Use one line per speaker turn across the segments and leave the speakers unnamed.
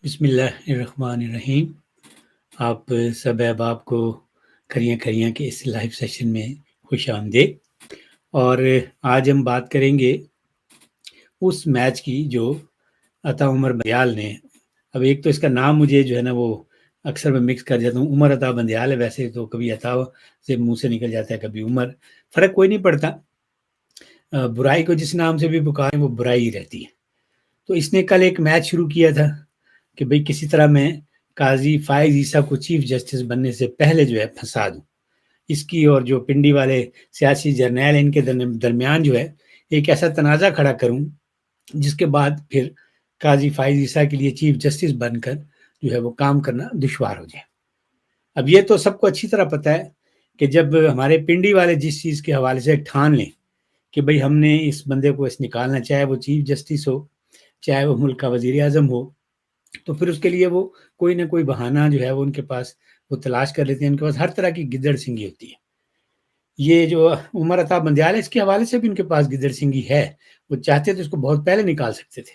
بسم اللہ الرحمن الرحیم۔ آپ سب احباب کو کھریاں کھریاں کے اس لائیو سیشن میں خوش آمدید۔ اور آج ہم بات کریں گے اس میچ کی جو عطا عمر بندیال نے، اب ایک تو اس کا نام مجھے جو ہے نا وہ اکثر میں مکس کر جاتا ہوں، عمر عطا بندیال ہے، ویسے تو کبھی عطا سے منہ سے نکل جاتا ہے کبھی عمر، فرق کوئی نہیں پڑتا، برائی کو جس نام سے بھی پکاریں وہ برائی ہی رہتی ہے۔ تو اس نے کل ایک میچ شروع کیا تھا کہ بھئی کسی طرح میں قاضی فائز عیسیٰ کو چیف جسٹس بننے سے پہلے جو ہے پھنسا دوں، اس کی اور جو پنڈی والے سیاسی جرنیل ان کے درمیان جو ہے ایک ایسا تنازع کھڑا کروں جس کے بعد پھر قاضی فائز عیسیٰ کے لیے چیف جسٹس بن کر جو ہے وہ کام کرنا دشوار ہو جائے۔ اب یہ تو سب کو اچھی طرح پتہ ہے کہ جب ہمارے پنڈی والے جس چیز کے حوالے سے ٹھان لیں کہ بھئی ہم نے اس بندے کو اس نکالنا، چاہے وہ چیف جسٹس ہو چاہے وہ ملک کا وزیر اعظم ہو، تو پھر اس کے لیے وہ کوئی نہ کوئی بہانہ جو ہے وہ ان کے پاس وہ تلاش کر لیتے ہیں، ان کے پاس ہر طرح کی گدڑ سنگھی ہوتی ہے۔ یہ جو عمر عطا بندیال ہے اس کے حوالے سے بھی ان کے پاس گدڑ سنگھی ہے، وہ چاہتے تو اس کو بہت پہلے نکال سکتے تھے،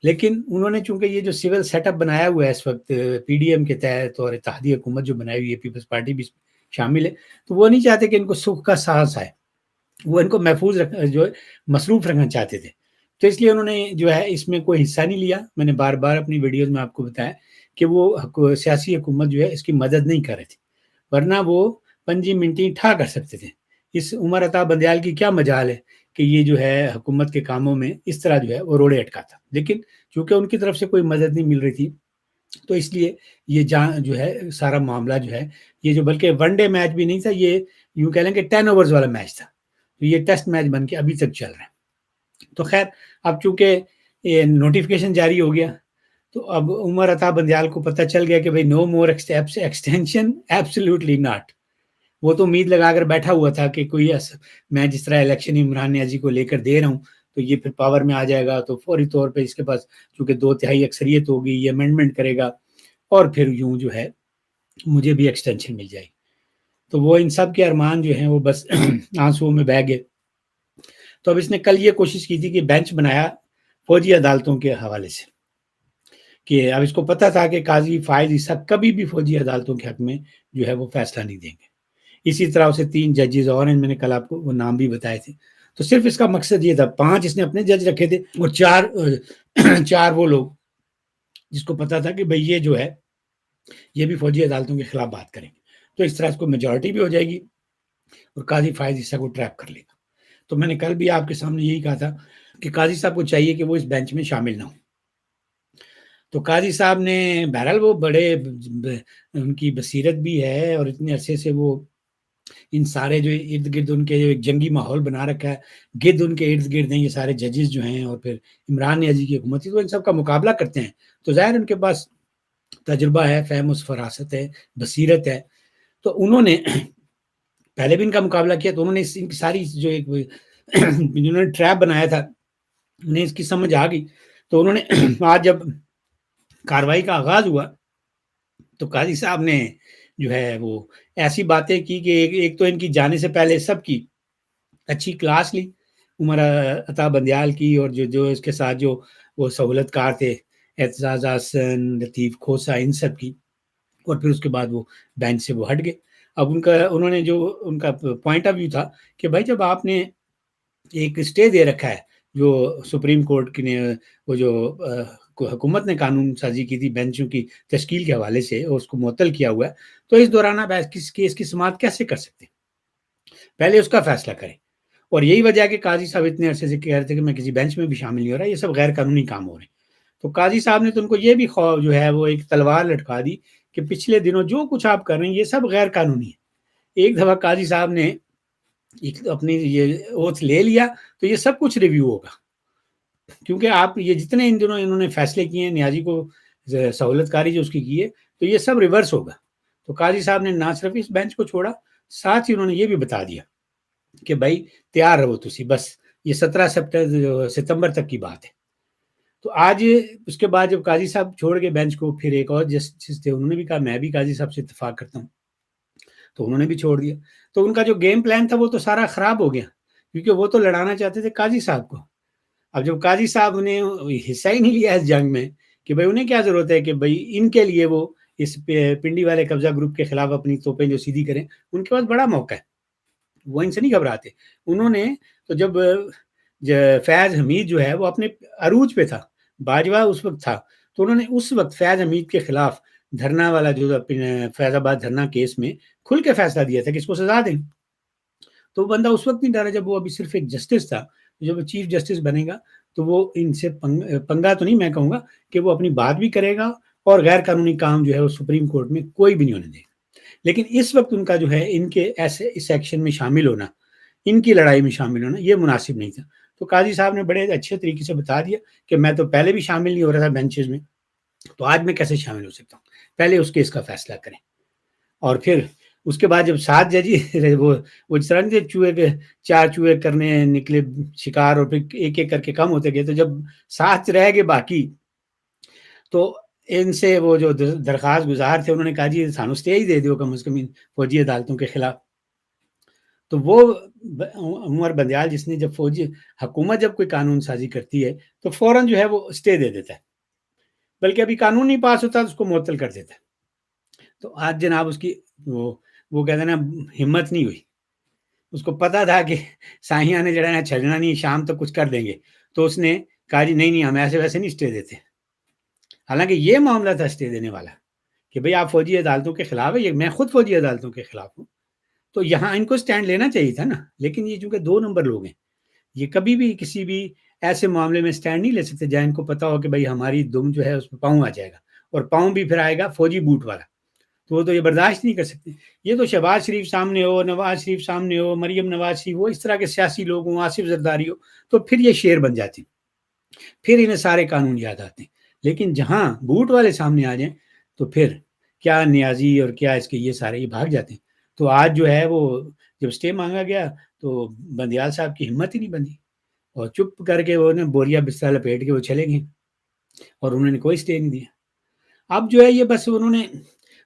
لیکن انہوں نے چونکہ یہ جو سول سیٹ اپ بنایا ہوا ہے اس وقت پی ڈی ایم کے تحت اور اتحادی حکومت جو بنائی ہوئی ہے، پیپلز پارٹی بھی شامل ہے، تو وہ نہیں چاہتے کہ ان کو سکھ کا سانس آئے، وہ ان کو محفوظ جو مصروف رکھنا چاہتے تھے، تو اس لیے انہوں نے جو ہے اس میں کوئی حصہ نہیں لیا۔ میں نے بار بار اپنی ویڈیوز میں آپ کو بتایا کہ وہ سیاسی حکومت جو ہے اس کی مدد نہیں کر رہے تھے، ورنہ وہ پنجی منٹی ٹھا کر سکتے تھے۔ اس عمر عطا بندیال کی کیا مجال ہے کہ یہ جو ہے حکومت کے کاموں میں اس طرح جو ہے وہ روڑے اٹکاتا، لیکن چونکہ ان کی طرف سے کوئی مدد نہیں مل رہی تھی تو اس لیے یہ جو ہے سارا معاملہ جو ہے، یہ جو بلکہ ون ڈے میچ بھی نہیں تھا، یہ یوں کہہ لیں کہ 10 اوورز والا میچ تھا، تو یہ ٹیسٹ میچ بن کے ابھی تک چل رہا ہے۔ تو خیر اب چونکہ یہ نوٹیفیکیشن جاری ہو گیا تو اب عمر عطا بندیال کو پتہ چل گیا کہ بھئی نو مور ایکسٹینشن، ایبسلیوٹلی ناٹ۔ وہ تو امید لگا کر بیٹھا ہوا تھا کہ کوئی میں جس طرح الیکشن عمران نیازی کو لے کر دے رہا ہوں تو یہ پھر پاور میں آ جائے گا تو فوری طور پہ اس کے پاس چونکہ 2/3 اکثریت ہوگی، یہ امینڈمنٹ کرے گا اور پھر یوں جو ہے مجھے بھی ایکسٹینشن مل جائے گی۔ تو وہ ان سب کے ارمان جو ہیں وہ بس آنسوؤں میں بہہ گئے۔ تو اب اس نے کل یہ کوشش کی تھی کہ بینچ بنایا فوجی عدالتوں کے حوالے سے، کہ اب اس کو پتہ تھا کہ قاضی فائز عیسیٰ کبھی بھی فوجی عدالتوں کے حق میں جو ہے وہ فیصلہ نہیں دیں گے۔ اسی طرح اسے 3 ججز اور ہیں، میں نے کل آپ کو وہ نام بھی بتائے تھے، تو صرف اس کا مقصد یہ تھا، 5 اس نے اپنے جج رکھے تھے اور 4 وہ لوگ جس کو پتا تھا کہ بھئی یہ جو ہے یہ بھی فوجی عدالتوں کے خلاف بات کریں گے، تو اس طرح اس کو میجورٹی بھی ہو جائے گی اور قاضی فائز عیسیٰ کو ٹریپ کر لے گا۔ تو میں نے کل بھی آپ کے سامنے یہی کہا تھا کہ قاضی صاحب کو چاہیے کہ وہ اس بینچ میں شامل نہ ہوں۔ تو قاضی صاحب نے بہرحال وہ بڑے ان کی بصیرت بھی ہے اور اتنے عرصے سے وہ ان سارے جو ارد گرد ان کے جو ایک جنگی ماحول بنا رکھا ہے، گرد ان کے ارد گرد ہیں یہ سارے ججز جو ہیں اور پھر عمران نیازی کی حکومت تو ان سب کا مقابلہ کرتے ہیں، تو ظاہر ان کے پاس تجربہ ہے، فہم و فراست ہے، بصیرت ہے، تو انہوں نے پہلے بھی ان کا مقابلہ کیا، تو انہوں نے ان کی ساری جو ایک جنہوں نے ٹریپ بنایا تھا انہیں اس کی سمجھ آ گئی، تو انہوں نے آج جب کاروائی کا آغاز ہوا تو قاضی صاحب نے جو ہے وہ ایسی باتیں کی کہ ایک تو ان کی جانے سے پہلے سب کی اچھی کلاس لی، عمر عطا بندیال کی اور جو اس کے ساتھ جو وہ سہولت کار تھے، اعتزاز احسن، لطیف کھوسہ، ان سب کی، اور پھر اس کے بعد وہ بینچ سے وہ ہٹ گئے۔ اب انہوں نے جو ان کا پوائنٹ آف ویو تھا کہ بھائی جب آپ نے ایک اسٹے دے رکھا ہے جو سپریم کورٹ کی نے وہ جو حکومت نے قانون سازی کی تھی بینچوں کی تشکیل کے حوالے سے اور اس کو معطل کیا ہوا ہے، تو اس دوران آپ اس کی سماعت کیسے کر سکتے ہیں؟ پہلے اس کا فیصلہ کریں۔ اور یہی وجہ ہے کہ قاضی صاحب اتنے عرصے سے کہہ رہے تھے کہ میں کسی بینچ میں بھی شامل نہیں ہو رہا، یہ سب غیر قانونی کام ہو رہے ہیں۔ تو قاضی صاحب نے تو ان کو یہ بھی جو ہے وہ ایک تلوار لٹکا دی کہ پچھلے دنوں جو کچھ آپ کر رہے ہیں یہ سب غیر قانونی ہے۔ ایک دفعہ قاضی صاحب نے اپنی یہ اوتھ لے لیا تو یہ سب کچھ ریویو ہوگا، کیونکہ آپ یہ جتنے ان دنوں انہوں نے فیصلے کیے ہیں نیازی کو سہولت کاری جو اس کی ہے تو یہ سب ریورس ہوگا۔ تو قاضی صاحب نے نہ صرف اس بینچ کو چھوڑا، ساتھ ہی انہوں نے یہ بھی بتا دیا کہ بھائی تیار رہو تسی، بس یہ 17 ستمبر تک کی بات ہے۔ تو آج اس کے بعد جب قاضی صاحب چھوڑ گئے بینچ کو، پھر ایک اور جسٹس تھے، انہوں نے بھی کہا میں بھی قاضی صاحب سے اتفاق کرتا ہوں، تو انہوں نے بھی چھوڑ دیا۔ تو ان کا جو گیم پلان تھا وہ تو سارا خراب ہو گیا، کیونکہ وہ تو لڑانا چاہتے تھے قاضی صاحب کو۔ اب جب قاضی صاحب نے حصہ ہی نہیں لیا اس جنگ میں کہ کہ بھائی انہیں کیا ضرورت ہے کہ بھائی ان کے لیے وہ اس پنڈی والے قبضہ گروپ کے خلاف اپنی توپیں جو سیدھی کریں، ان کے پاس بڑا موقع ہے، وہ ان سے نہیں گھبراتے. انہوں نے تو جب فیض حمید جو ہے وہ اپنے عروج پہ تھا، باجوہ اس وقت تھا، تو انہوں نے اس وقت فیض حمید کے خلاف دھرنا والا جو فیض آباد دھرنا کیس میں کھل کے فیصلہ دیا تھا کہ اس کو سزا دیں. تو وہ بندہ اس وقت نہیں ڈرا جب وہ ابھی صرف ایک جسٹس تھا. جب وہ چیف جسٹس بنے گا تو وہ ان سے پنگا تو نہیں میں کہوں گا کہ وہ اپنی بات بھی کرے گا، اور غیر قانونی کام جو ہے وہ سپریم کورٹ میں کوئی بھی نہیں ہونے دے گا. لیکن اس وقت ان کا جو ہے ان کے ایسے اس ایکشن میں شامل ہونا، ان کی لڑائی میں شامل ہونا یہ مناسب نہیں تھا. تو قاضی صاحب نے بڑے اچھے طریقے سے بتا دیا کہ میں تو پہلے بھی شامل نہیں ہو رہا تھا بینچز میں، تو آج میں کیسے شامل ہو سکتا ہوں، پہلے اس کیس کا فیصلہ کریں. اور پھر اس کے بعد جب 7 ججی وہ جس طرح چوہے کے 4 چوہے کرنے نکلے شکار، اور پھر ایک ایک کر کے کم ہوتے گئے، تو جب 7 رہ گئے باقی، تو ان سے وہ جو درخواست گزار تھے انہوں نے کہا جی سانو اسٹے ہی دے دیو کم از کم فوجی عدالتوں کے خلاف. تو وہ عمر بندیال جس نے جب فوجی حکومت جب کوئی قانون سازی کرتی ہے تو فوراً جو ہے وہ اسٹے دے دیتا ہے، بلکہ ابھی قانون نہیں پاس ہوتا تو اس کو معطل کر دیتا ہے. تو آج جناب اس کی وہ کہتے ہیں نا ہمت نہیں ہوئی، اس کو پتا تھا کہ سائیاں نے جڑا نا چھڑنا نہیں، شام تک کچھ کر دیں گے، تو اس نے کہا جی نہیں ہم ایسے ویسے نہیں اسٹے دیتے. حالانکہ یہ معاملہ تھا اسٹے دینے والا کہ بھئی آپ فوجی عدالتوں کے خلاف ہے، میں خود فوجی عدالتوں کے خلاف ہوں، تو یہاں ان کو سٹینڈ لینا چاہیے تھا نا. لیکن یہ چونکہ 2 نمبر لوگ ہیں، یہ کبھی بھی کسی بھی ایسے معاملے میں سٹینڈ نہیں لے سکتے جہاں ان کو پتا ہو کہ بھئی ہماری دم جو ہے اس پہ پاؤں آ جائے گا، اور پاؤں بھی پھر آئے گا فوجی بوٹ والا، تو وہ تو یہ برداشت نہیں کر سکتے. یہ تو شہباز شریف سامنے ہو، نواز شریف سامنے ہو، مریم نواز شریف ہو، اس طرح کے سیاسی لوگ ہوں، آصف زرداری ہو، تو پھر یہ شیر بن جاتے ہیں، پھر انہیں سارے قانون یاد آتے ہیں. لیکن جہاں بوٹ والے سامنے آ جائیں تو پھر کیا نیازی اور کیا اس کے یہ سارے یہ بھاگ جاتے ہیں. تو آج جو ہے وہ جب اسٹے مانگا گیا تو بندیال صاحب کی ہمت ہی نہیں بندی، اور چپ کر کے وہ بوریا بستر لپیٹ کے وہ چلے گئے، اور انہوں نے کوئی اسٹے نہیں دیا. اب جو ہے یہ بس انہوں نے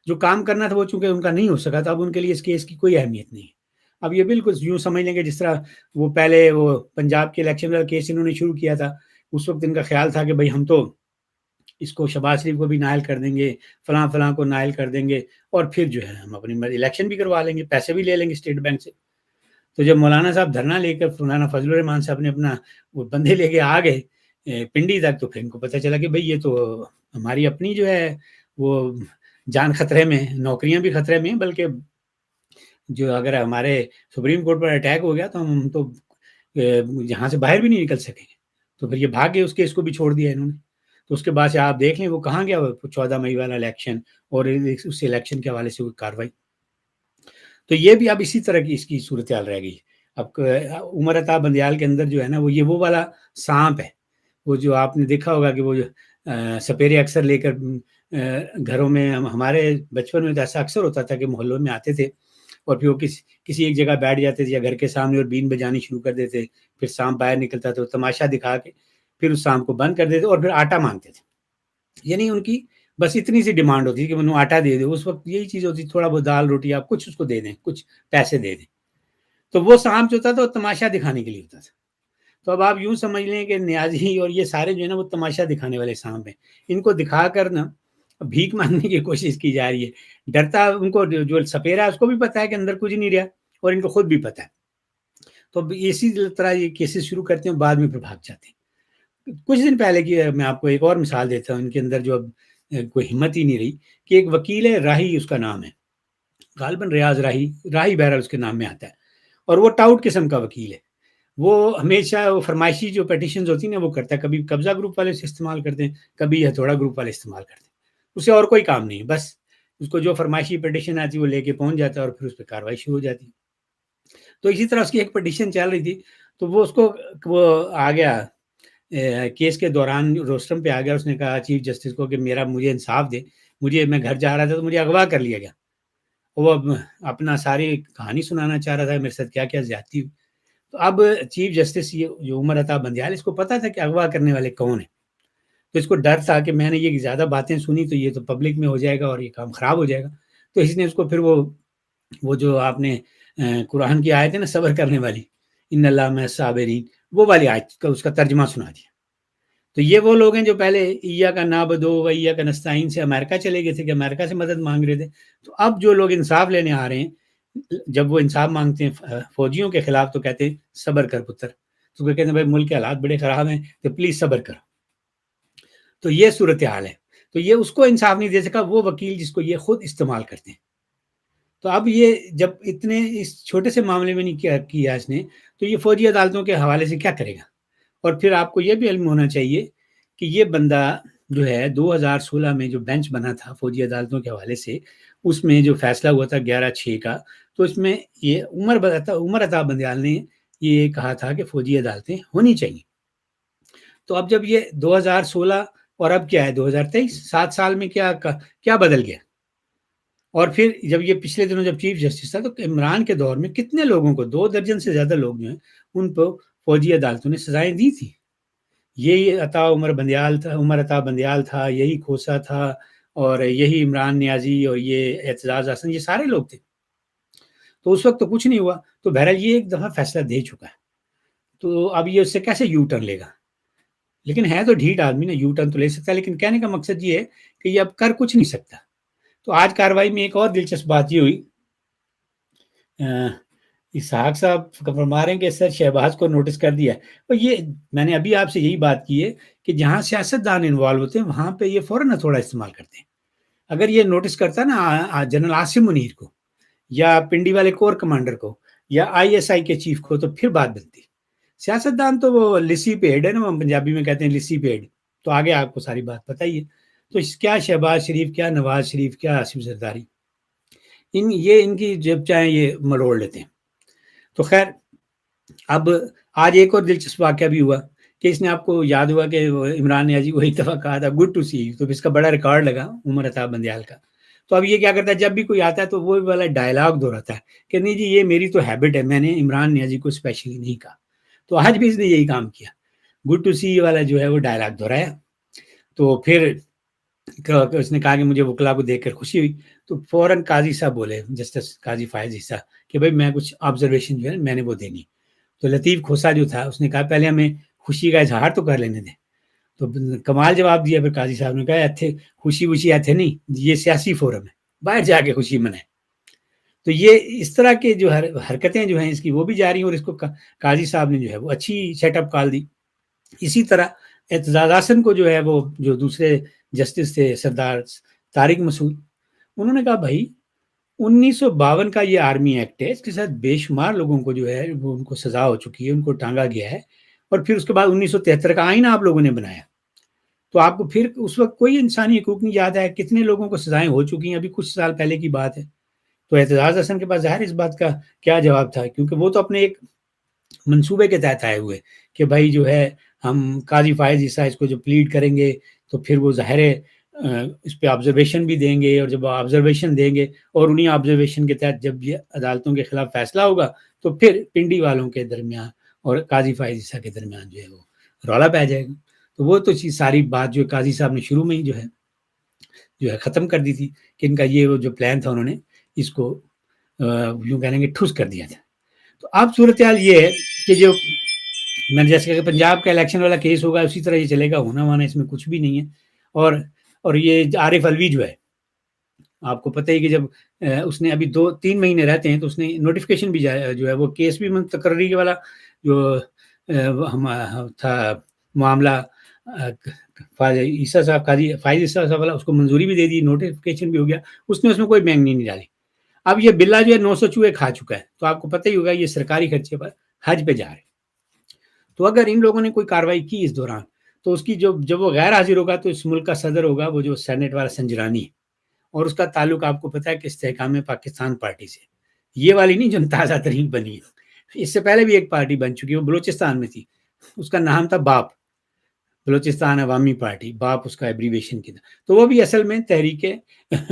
جو کام کرنا تھا وہ چونکہ ان کا نہیں ہو سکا تھا، اب ان کے لیے اس کیس کی کوئی اہمیت نہیں. اب یہ بالکل یوں سمجھ لیں گے جس طرح وہ پہلے وہ پنجاب کے الیکشن والا کیس انہوں نے شروع کیا تھا، اس وقت ان کا خیال تھا کہ بھئی ہم تو اس کو شہباز شریف کو بھی نائل کر دیں گے، فلاں فلاں کو نائل کر دیں گے، اور پھر جو ہے ہم اپنی الیکشن بھی کروا لیں گے، پیسے بھی لے لیں گے اسٹیٹ بینک سے. تو جب مولانا صاحب دھرنا لے کر مولانا فضل الرحمان صاحب نے اپنا وہ بندے لے کے آ گئے پنڈی تک، تو پھر ان کو پتہ چلا کہ بھئی یہ تو ہماری اپنی جو ہے وہ جان خطرے میں، نوکریاں بھی خطرے میں، بلکہ جو اگر ہمارے سپریم کورٹ پر اٹیک ہو گیا تو ہم تو یہاں سے باہر بھی نہیں نکل سکیں گے. تو پھر یہ بھاگ گئے، اس کیس کو بھی چھوڑ دیا انہوں نے. تو اس کے بعد سے آپ دیکھ لیں وہ کہاں گیا 14 مئی والا الیکشن، اور اس الیکشن کے حوالے سے وہ کاروائی. تو یہ بھی اب اسی طرح کی اس کی صورتحال رہ گئی. اب عمر عطا بندیال کے اندر جو ہے نا وہ والا سانپ ہے، وہ جو آپ نے دیکھا ہوگا کہ وہ جو سپیرے اکثر لے کر گھروں میں، ہمارے بچپن میں تو ایسا اکثر ہوتا تھا کہ محلوں میں آتے تھے اور پھر وہ کسی ایک جگہ بیٹھ جاتے تھے یا گھر کے سامنے اور بین بجانی شروع کر دیتے، پھر سانپ باہر نکلتا تھا، تماشا دکھا کے پھر اس سانپ کو بند کر دیتے اور پھر آٹا مانگتے تھے. یعنی ان کی بس اتنی سی ڈیمانڈ ہوتی کہ منو آٹا دے دے. اس وقت یہی چیز ہوتی، تھوڑا بہت دال روٹی آپ کچھ اس کو دے دیں، کچھ پیسے دے دیں. تو وہ سانپ جو تھا وہ تماشا دکھانے کے لیے ہوتا تھا. تو اب آپ یوں سمجھ لیں کہ نیازی اور یہ سارے جو ہے نا وہ تماشا دکھانے والے سانپ ہیں. ان کو دکھا کر نا بھیک مانگنے کی کوشش کی جا رہی ہے. ڈرتا ان کو جو سپیرا ہے اس کو بھی پتا ہے کہ اندر کچھ نہیں رہا، اور ان کو خود بھی پتا ہے. تو اسی طرح یہ کیسز شروع کرتے ہیں، بعد میں پھر بھاگ جاتے ہیں. کچھ دن پہلے کی میں آپ کو ایک اور مثال دیتا ہوں، ان کے اندر جو اب کوئی ہمت ہی نہیں رہی، کہ ایک وکیل ہے راہی، اس کا نام ہے غالباً ریاض راہی بہرحال اس کے نام میں آتا ہے، اور وہ ٹاؤٹ قسم کا وکیل ہے. وہ ہمیشہ وہ فرمائشی جو پیٹیشنز ہوتی ہیں نا وہ کرتا ہے، کبھی قبضہ گروپ والے سے استعمال کرتے ہیں، کبھی ہتھوڑا گروپ والے استعمال کرتے ہیں. اسے اور کوئی کام نہیں، بس اس کو جو فرمائشی پیٹیشن آتی ہے وہ لے کے پہنچ جاتا ہے اور پھر اس پہ کاروائی شروع ہو جاتی ہے. تو اسی طرح اس کی ایک پٹیشن چل رہی تھی، تو وہ اس کو وہ آ گیا کیس کے دوران روسٹرم پہ آ گیا. اس نے کہا چیف جسٹس کو کہ مجھے انصاف دے، میں گھر جا رہا تھا تو مجھے اغوا کر لیا گیا. وہ اپنا ساری کہانی سنانا چاہ رہا تھا، میرے ساتھ کیا کیا زیادتی ہوئی. تو اب چیف جسٹس جو عمر عطا بندیال، اس کو پتا تھا کہ اغوا کرنے والے کون ہیں. تو اس کو ڈر تھا کہ میں نے یہ زیادہ باتیں سنی تو یہ تو پبلک میں ہو جائے گا اور یہ کام خراب ہو جائے گا. تو اس نے اس کو پھر وہ جو آپ نے قرآن کی آیت ہے نا صبر کرنے والی، ان اللہ مع الصابرین، وہ والی آیت کا اس کا ترجمہ سنا دیا. تو یہ وہ لوگ ہیں جو پہلے ایاک نعبد و ایاک نستعین سے امریکہ چلے گئے تھے کہ امریکہ سے مدد مانگ رہے تھے. تو اب جو لوگ انصاف لینے آ رہے ہیں، جب وہ انصاف مانگتے ہیں فوجیوں کے خلاف تو کہتے ہیں صبر کر پتر. تو وہ کہتے ہیں بھائی ملک کے حالات بڑے خراب ہیں تو پلیز صبر کرو. تو یہ صورتحال ہے. تو یہ اس کو انصاف نہیں دے سکا، وہ وکیل جس کو یہ خود استعمال کرتے ہیں. تو اب یہ جب اتنے اس چھوٹے سے معاملے میں نہیں کیا اس نے، تو یہ فوجی عدالتوں کے حوالے سے کیا کرے گا؟ اور پھر آپ کو یہ بھی علم ہونا چاہیے کہ یہ بندہ جو ہے 2016 میں جو بینچ بنا تھا فوجی عدالتوں کے حوالے سے، اس میں جو فیصلہ ہوا تھا 11/6 کا، تو اس میں یہ عمر عطا بندیال نے یہ کہا تھا کہ فوجی عدالتیں ہونی چاہیے. تو اب جب یہ 2016 اور اب کیا ہے 2023، 7 سال میں کیا بدل گیا؟ اور پھر جب یہ پچھلے دنوں جب چیف جسٹس تھا تو عمران کے دور میں کتنے لوگوں کو، 2 درجن سے زیادہ لوگ جو ہیں ان کو فوجی عدالتوں نے سزائیں دی تھی. یہی عمر عطا بندیال تھا، یہی کھوسا تھا، اور یہی عمران نیازی اور یہ اعتزاز احسن، یہ سارے لوگ تھے. تو اس وقت تو کچھ نہیں ہوا. تو بہرحال یہ ایک دفعہ فیصلہ دے چکا ہے، تو اب یہ اس سے کیسے یو ٹرن لے گا؟ لیکن ہے تو ڈھیٹ آدمی نا، یو ٹرن تو لے سکتا ہے، لیکن کہنے کا مقصد یہ ہے کہ یہ اب کر کچھ نہیں سکتا. تو آج کاروائی میں ایک اور دلچسپ بات یہ ہوئی، اسحاق صاحب فرما رہے ہیں کہ سر شہباز کو نوٹس کر دیا ہے. اور یہ میں نے ابھی آپ سے یہی بات کی ہے کہ جہاں سیاستدان انوالو ہوتے ہیں وہاں پہ یہ فوراً ہتھوڑا استعمال کرتے ہیں. اگر یہ نوٹس کرتا نا جنرل عاصم منیر کو، یا پنڈی والے کور کمانڈر کو، یا ISI کے چیف کو، تو پھر بات بنتی. سیاستدان تو وہ لسی پیڈ ہے نا، ہم پنجابی میں کہتے ہیں لسی پیڈ. تو آگے آپ کو ساری بات پتہ ہی ہے. تو کیا شہباز شریف، کیا نواز شریف، کیا آصف زرداری، ان کی جب چاہیں یہ مروڑ لیتے ہیں. تو خیر اب آج ایک اور دلچسپ واقعہ بھی ہوا کہ اس نے آپ کو یاد ہوا کہ عمران نیازی وہی دفعہ کہا تھا گڈ ٹو سی یو، تو اس کا بڑا ریکارڈ لگا عمر عطا بندیال کا. تو اب یہ کیا کرتا ہے، جب بھی کوئی آتا ہے تو وہ والا ڈائلاگ دہراتا ہے کہ نہیں جی یہ میری تو ہیبٹ ہے، میں نے عمران نیازی کو اسپیشلی نہیں کہا. تو آج بھی اس نے یہی کام کیا، گڈ ٹو سی والا جو ہے وہ ڈائلاگ دہرایا. تو پھر اس نے کہا کہ مجھے وکلا کو دیکھ کر خوشی ہوئی. تو فوراً قاضی صاحب بولے، جسٹس قاضی فائز عیسیٰ، کہ بھائی میں کچھ آبزرویشن جو ہے میں نے وہ دینی. تو لطیف کھوسا جو تھا اس نے کہا پہلے ہمیں خوشی کا اظہار تو کر لینے دیں. تو کمال جواب دیا پھر قاضی صاحب نے، کہا ایتھے خوشی وشی ایتھے نہیں، یہ سیاسی فورم ہے، باہر جا کے خوشی منائے. تو یہ اس طرح کے جو حرکتیں جو ہیں اس کی وہ بھی جاری ہیں، اور اس کو قاضی صاحب نے جو ہے وہ اچھی سیٹ اپ کال دی. اسی طرح اعتزاز احسن کو جو ہے وہ جو دوسرے جسٹس تھے سردار طارق مسعود، انہوں نے کہا بھائی 1952 کا یہ آرمی ایکٹ ہے، اس کے ساتھ بے شمار لوگوں کو جو ہے وہ ان کو سزا ہو چکی ہے، ان کو ٹانگا گیا ہے. اور پھر اس کے بعد 1973 کا آئین آپ لوگوں نے بنایا. تو آپ کو پھر اس وقت کوئی انسانی حقوق نہیں یاد ہے، کتنے لوگوں کو سزائیں ہو چکی ہیں، ابھی کچھ سال پہلے کی بات ہے. تو اعتزاز احسن کے پاس ظاہر اس بات کا کیا جواب تھا، کیونکہ وہ تو اپنے ایک منصوبے کے تحت آئے ہوئے کہ بھائی جو ہے ہم قاضی فائز عیسیٰ اس کو جو پلیڈ کریں گے تو پھر وہ ظاہر ہے اس پہ آبزرویشن بھی دیں گے، اور جب آبزرویشن دیں گے اور انہیں آبزرویشن کے تحت جب یہ عدالتوں کے خلاف فیصلہ ہوگا تو پھر پنڈی والوں کے درمیان اور قاضی فائز عیسیٰ کے درمیان جو ہے وہ رولا پہ جائے گا. تو وہ تو ساری بات جو قاضی صاحب نے شروع میں ہی جو ہے ختم کر دی تھی کہ ان کا یہ جو پلان تھا انہوں نے اس کو یوں کہیں گے ٹھوس کر دیا تھا. تو اب صورتحال یہ ہے کہ جو میں جیسے کہ پنجاب کا الیکشن والا کیس ہوگا اسی طرح یہ چلے گا، ہونا وانا اس میں کچھ بھی نہیں ہے. اور یہ عارف الوی جو ہے آپ کو پتہ ہی کہ جب اس نے ابھی 2-3 مہینے رہتے ہیں تو اس نے نوٹیفیکیشن بھی جو ہے وہ کیس بھی تقرری والا جو تھا معاملہ عیسیٰ صاحب قاضی فائز عیسیٰ صاحب والا، اس کو منظوری بھی دے دی، نوٹیفیکیشن بھی ہو گیا، اس نے اس میں کوئی مہنگنی نہیں ڈالی. اب یہ بلا جو ہے 900 چوہے کھا چکا ہے. تو آپ کو پتہ ہی ہوگا یہ سرکاری خرچے پر حج پہ جا رہے. تو اگر ان لوگوں نے کوئی کاروائی کی اس دوران تو اس کی جب وہ غیر حاضر ہوگا تو اس ملک کا صدر ہوگا وہ جو سینٹ والا سنجرانی ہے، اور اس کا تعلق آپ کو پتہ ہے کہ استحکام پاکستان پارٹی سے، یہ والی نہیں جو تازہ ترین بنی ہے. اس سے پہلے بھی ایک پارٹی بن چکی ہے، وہ بلوچستان میں تھی، اس کا نام تھا باپ، بلوچستان عوامی پارٹی، باپ اس کا ایبریویشن کی تھا. تو وہ بھی اصل میں تحریک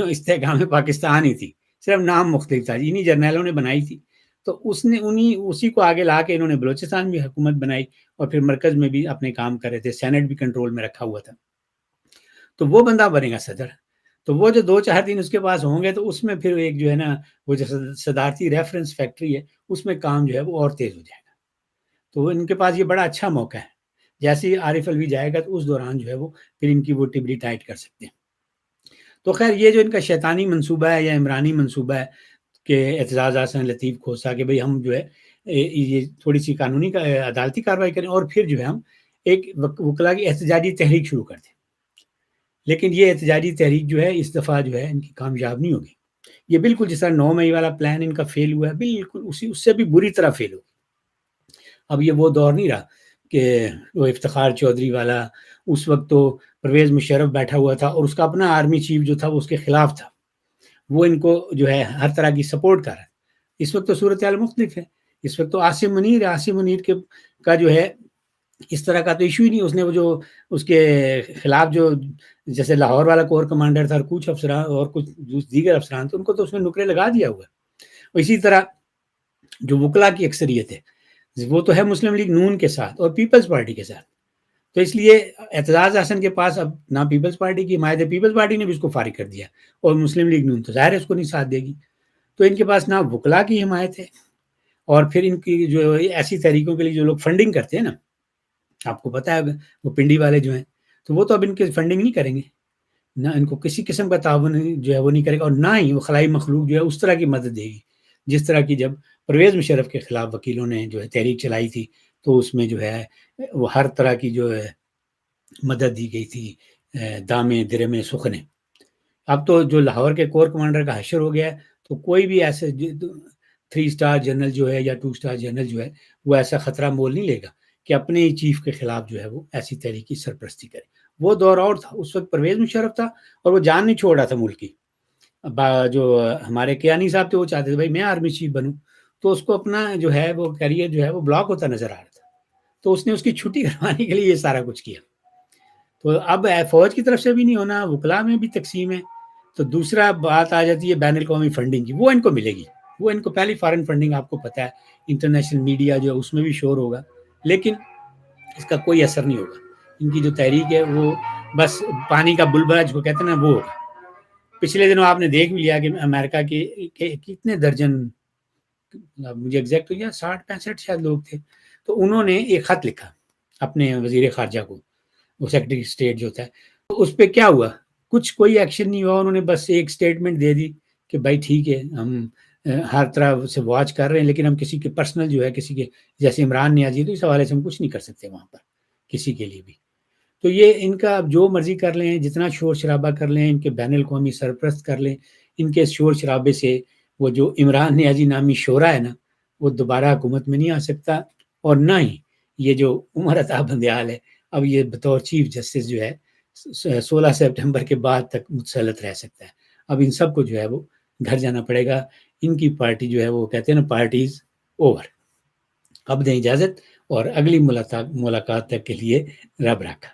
استحکام پاکستان ہی تھی، صرف نام مختلف تھا، انہی جرنیلوں نے بنائی تھی. تو اس نے اسی کو آگے لا کے انہوں نے بلوچستان بھی حکومت بنائی، اور پھر مرکز میں بھی اپنے کام کر رہے تھے، سینٹ بھی کنٹرول میں رکھا ہوا تھا. تو وہ بندہ بنے گا صدر. تو وہ جو 2-4 دن اس کے پاس ہوں گے تو اس میں پھر ایک جو ہے نا وہ جو صدارتی ریفرنس فیکٹری ہے اس میں کام جو ہے وہ اور تیز ہو جائے گا. تو ان کے پاس یہ بڑا اچھا موقع ہے. جیسے ہی عارف الوی جائے گا تو اس دوران جو ہے وہ پھر ان کی وہ ٹبری ٹائٹ کر سکتے ہیں۔ تو خیر یہ جو ان کا شیطانی منصوبہ ہے یا عمرانی منصوبہ ہے کہ اعتزاز احسن لطیف کھوسا کہ بھئی ہم جو ہے یہ تھوڑی سی قانونی عدالتی کارروائی کریں اور پھر جو ہے ہم ایک وکلا کی احتجاجی تحریک شروع کر دیں، لیکن یہ احتجاجی تحریک جو ہے اس دفعہ جو ہے ان کی کامیاب نہیں ہوگی۔ یہ بالکل جس طرح 9 مئی والا پلان ان کا فیل ہوا ہے، بالکل اس سے بھی بری طرح فیل ہو۔ اب یہ وہ دور نہیں رہا کہ وہ افتخار چودھری والا، اس وقت تو پرویز مشرف بیٹھا ہوا تھا اور اس کا اپنا آرمی چیف جو تھا وہ اس کے خلاف تھا، وہ ان کو جو ہے ہر طرح کی سپورٹ کر رہا ہے۔ اس وقت تو صورتحال مختلف ہے، اس وقت تو عاصم منیر ہے، عاصم منیر کا جو ہے اس طرح کا تو ایشو ہی نہیں، اس نے وہ جو اس کے خلاف جو جیسے لاہور والا کور کمانڈر تھا اور کچھ افسران اور کچھ دیگر افسران تھے ان کو تو اس نے نکرے لگا دیا ہوا ہے۔ اسی طرح جو وکلا کی اکثریت ہے وہ تو ہے مسلم لیگ نون کے ساتھ اور پیپلز پارٹی کے ساتھ، تو اس لیے اعتزاز احسن کے پاس اب نہ پیپلز پارٹی کی حمایت ہے، پیپلز پارٹی نے بھی اس کو فارغ کر دیا اور مسلم لیگ نون تو ظاہر ہے اس کو نہیں ساتھ دے گی، تو ان کے پاس نہ وکلا کی حمایت ہے اور پھر ان کی جو ایسی تحریکوں کے لیے جو لوگ فنڈنگ کرتے ہیں نا، آپ کو پتہ ہے وہ پنڈی والے جو ہیں تو وہ تو اب ان کے فنڈنگ نہیں کریں گے، نہ ان کو کسی قسم کا تعاون جو ہے وہ نہیں کرے گا، اور نہ ہی وہ خلائی مخلوق جو ہے اس طرح کی مدد دے گی جس طرح کی جب پرویز مشرف کے خلاف وکیلوں نے جو ہے تحریک چلائی تھی تو اس میں جو ہے وہ ہر طرح کی جو ہے مدد دی گئی تھی دامے درمے سخنے۔ اب تو جو لاہور کے کور کمانڈر کا حشر ہو گیا ہے تو کوئی بھی ایسے 3 اسٹار جنرل جو ہے یا 2 اسٹار جنرل جو ہے وہ ایسا خطرہ مول نہیں لے گا کہ اپنے ہی چیف کے خلاف جو ہے وہ ایسی تحریک کی سرپرستی کرے۔ وہ دور اور تھا، اس وقت پرویز مشرف تھا اور وہ جان نہیں چھوڑ رہا تھا ملک کی۔ جو ہمارے کیانی صاحب تھے وہ چاہتے تھے بھائی میں آرمی چیف بنوں، تو اس کو اپنا جو ہے وہ کیریئر جو ہے وہ بلاک ہوتا نظر آ رہا تھا، تو اس نے اس کی چھٹی کروانے کے لیے یہ سارا کچھ کیا۔ تو اب فوج کی طرف سے بھی نہیں ہونا، وکلا میں بھی تقسیم ہے، تو دوسرا بات آ جاتی ہے بین الاقوامی فنڈنگ کی، وہ ان کو ملے گی، وہ ان کو پہلی فارن فنڈنگ آپ کو پتہ ہے، انٹرنیشنل میڈیا جو ہے اس میں بھی شور ہوگا، لیکن اس کا کوئی اثر نہیں ہوگا۔ ان کی جو تحریک ہے وہ بس پانی کا بلبلہ جو کہتے ہیں نا وہ ہوگا۔ پچھلے دنوں آپ نے دیکھ بھی لیا کہ امریکہ کے کتنے درجن، مجھے ایگزیکٹ ہو گیا 60-65 شاید لوگ تھے، تو انہوں نے ایک خط لکھا اپنے وزیر خارجہ کو، وہ سیکرٹری اسٹیٹ جو تھا، تو اس پہ کیا ہوا، کچھ کوئی ایکشن نہیں ہوا، انہوں نے بس ایک سٹیٹمنٹ دے دی کہ بھائی ٹھیک ہے ہم ہر طرح سے واچ کر رہے ہیں، لیکن ہم کسی کے پرسنل جو ہے کسی کے جیسے عمران نیازی تو اس حوالے سے ہم کچھ نہیں کر سکتے وہاں پر کسی کے لیے بھی۔ تو یہ ان کا جو مرضی کر لیں، جتنا شور شرابہ کر لیں، ان کے بین الاقوامی سرپرست کر لیں، ان کے شور شرابے سے وہ جو عمران نیازی نامی شعرا ہے نا وہ دوبارہ حکومت میں نہیں آ سکتا، اور نہ ہی یہ جو عمر عطا بندیال ہے اب یہ بطور چیف جسٹس جو ہے 16 سپٹمبر کے بعد تک متسلط رہ سکتا ہے۔ اب ان سب کو جو ہے وہ گھر جانا پڑے گا، ان کی پارٹی جو ہے وہ کہتے ہیں نا پارٹیز اوور۔ اب دیں اجازت اور اگلی ملاقات تک کے لیے رب رکھا۔